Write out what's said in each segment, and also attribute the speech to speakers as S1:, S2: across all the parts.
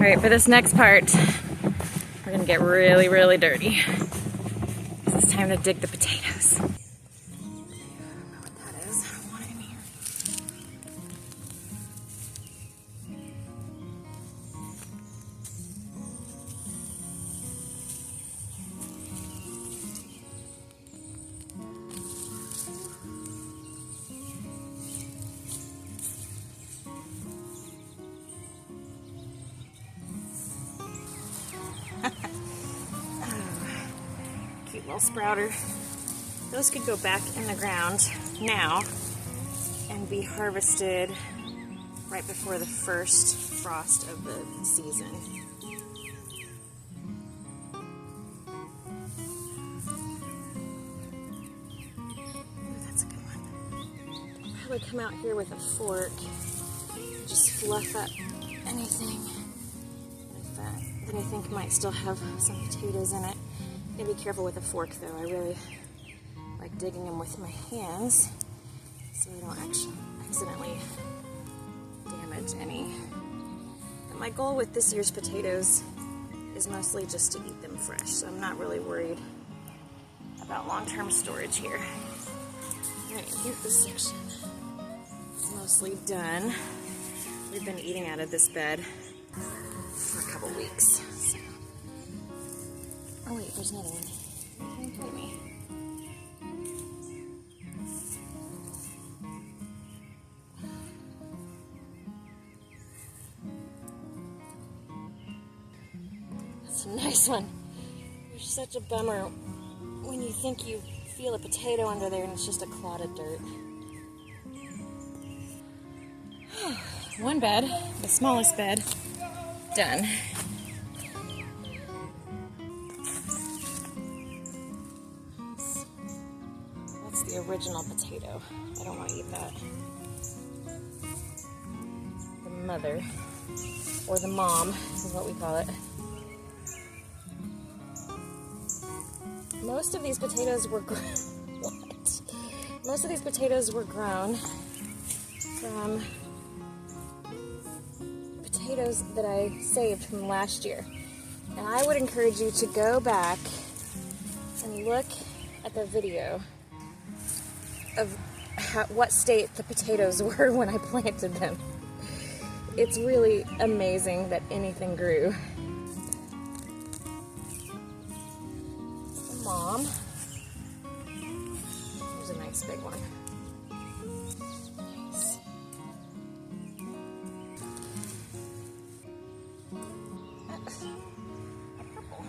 S1: Alright, for this next part, we're gonna get really, really dirty. It's time to dig the potatoes. I don't know what that is. I want it in here. Cute little sprouter. Those could go back in the ground now and be harvested right before the first frost of the season. Ooh, that's a good one. I'll probably come out here with a fork and just fluff up anything that I think might still have some potatoes in it. You gotta be careful with a fork though. I really like digging them with my hands so I don't actually accidentally damage any. And my goal with this year's potatoes is mostly just to eat them fresh, so I'm not really worried about long-term storage here. Alright, here this section is mostly done. We've been eating out of this bed for a couple weeks. So. Oh wait, there's another one. Come to me. That's a nice one. It's such a bummer when you think you feel a potato under there and it's just a clod of dirt. One bed, the smallest bed, done. That's the original potato. I don't want to eat that. The mother, or the mom, is what we call it. Most of these potatoes were what? Most of these potatoes were grown from potatoes that I saved from last year. And I would encourage you to go back and look at the video of what state the potatoes were when I planted them. It's really amazing that anything grew. It's the mom. Here's a nice big one. Nice. A purple.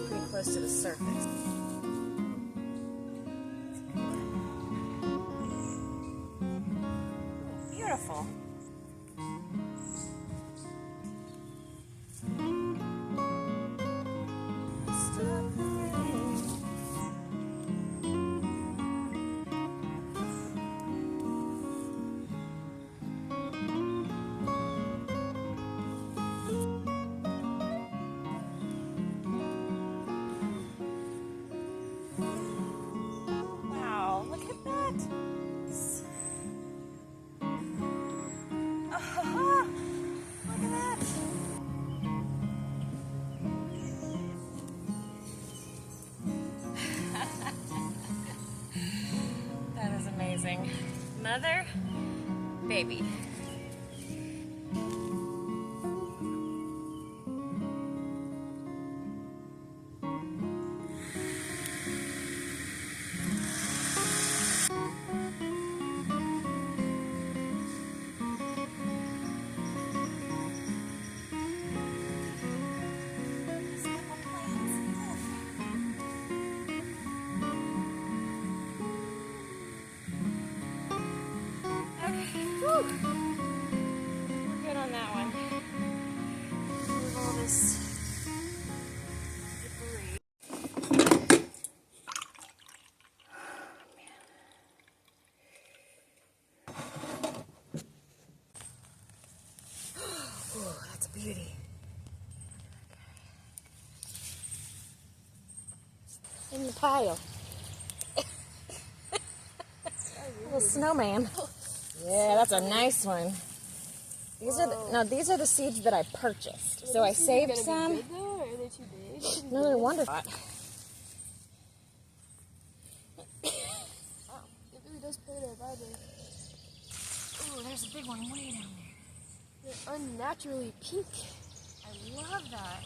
S1: Pretty close to the surface. Beautiful. Mother, baby. Whew. We're good on that one. Move all this debris. Oh, that's a beauty. In the pile. Little snowman. Yeah, that's a nice one. These are the seeds that I purchased. So I saved some.
S2: Good though, or are they too big?
S1: No, they're wonderful.
S2: Wow, it really does put a vibe in.
S1: Oh, there's a big one way down there.
S2: They're unnaturally pink.
S1: I love that.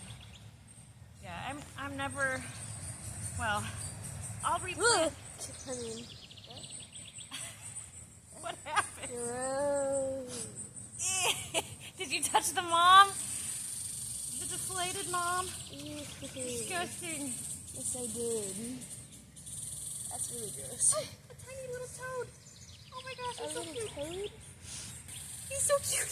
S1: Yeah, I'm never. Well, I'll replant.
S2: I mean,
S1: What happened?
S2: gross.
S1: Did you touch the mom? The deflated mom? Disgusting.
S2: Yes, I did. That's really gross.
S1: A tiny little toad. Oh my gosh, he's so cute.
S2: Toad?
S1: He's so cute.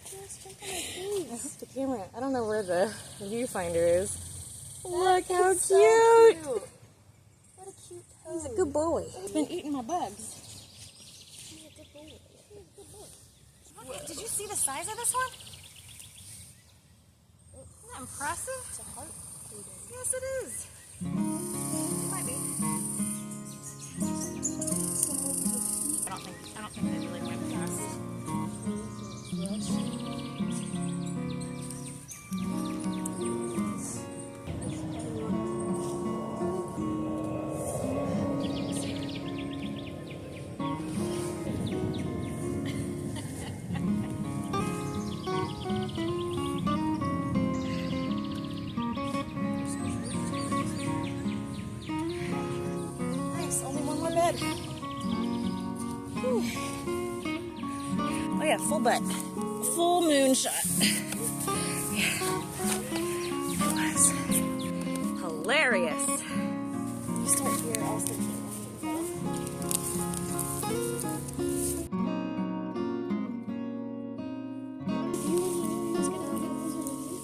S2: Just jump on my face.
S1: I hope the camera. I don't know where the viewfinder is. Look
S2: That
S1: how
S2: is so
S1: cute.
S2: What a cute toad.
S1: He's a good boy. He's been eating my bugs.
S2: He's a good boy. He's a good boy.
S1: Look, did you see the size of this one? Isn't that impressive?
S2: It's a heart.
S1: Yes, it is. It might be. I don't think they really went past. Nice, only one more bed. Whew. Oh yeah, full butt. Full moon shot. Yeah. It was hilarious.
S2: You start here, I'll start here.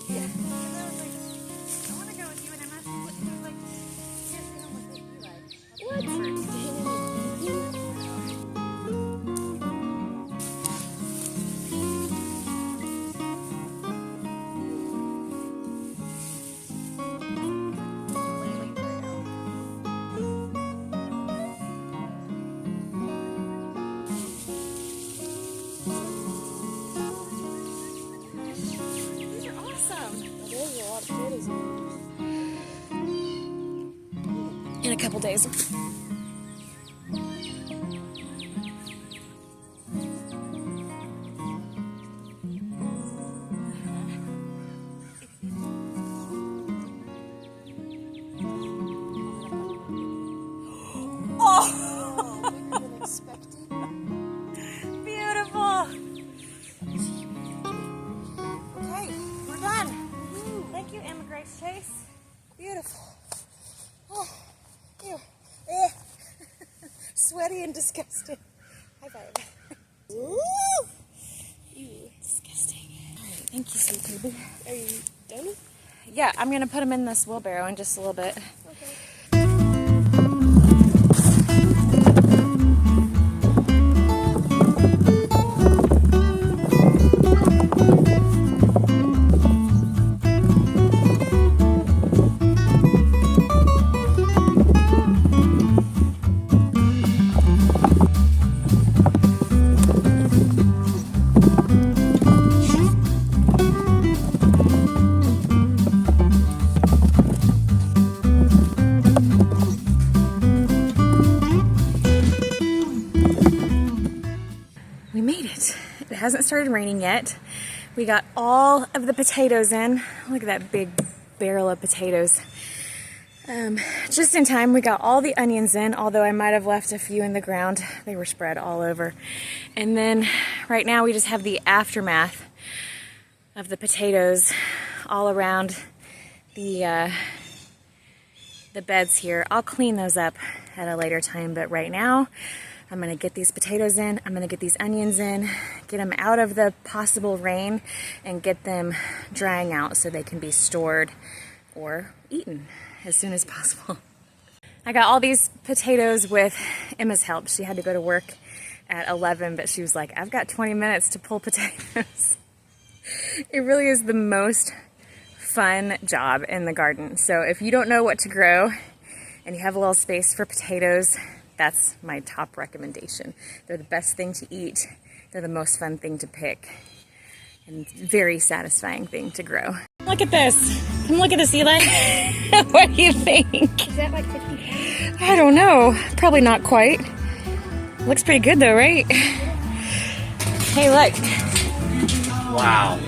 S1: Yeah. I was like, I want to go with you, and I'm not like, can't film with Eli.
S2: What?
S1: These are awesome.
S2: There's a lot of potatoes in
S1: In a couple days. Oh,
S2: bigger than expected.
S1: beautiful. Okay, we're done. Thank you, Emma Grace Chase. Beautiful. Oh, ew. Eh. Sweaty and disgusting. High five. Woo!
S2: Ew.
S1: Disgusting. All right, thank you, sweet baby.
S2: Are you done?
S1: Yeah, I'm gonna put them in this wheelbarrow in just a little bit.
S2: Okay.
S1: We made it. It hasn't started raining yet. We got all of the potatoes in. Look at that big barrel of potatoes. Just in time, we got all the onions in, although I might have left a few in the ground. They were spread all over. And then right now we just have the aftermath of the potatoes all around the beds here. I'll clean those up at a later time, but right now I'm gonna get these potatoes in, I'm gonna get these onions in, get them out of the possible rain, and get them drying out so they can be stored or eaten as soon as possible. I got all these potatoes with Emma's help. She had to go to work at 11, but she was like, I've got 20 minutes to pull potatoes. It really is the most fun job in the garden. So if you don't know what to grow and you have a little space for potatoes, that's my top recommendation. They're the best thing to eat. They're the most fun thing to pick. And very satisfying thing to grow. Look at this. Come look at this, Eli. What do you think?
S2: Is that like 50 pounds?
S1: I don't know. Probably not quite. Looks pretty good though, right? Hey, look.
S3: Wow.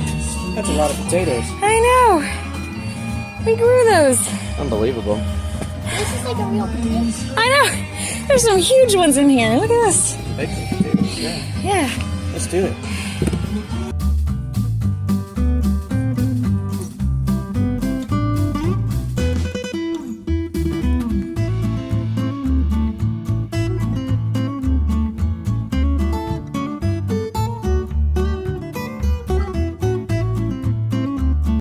S3: That's a lot of potatoes.
S1: I know. We grew those.
S3: Unbelievable.
S2: This is like a real potato.
S1: I know. There's some huge ones in here. Look at this.
S3: Big potatoes, yeah.
S1: Yeah.
S3: Let's do it.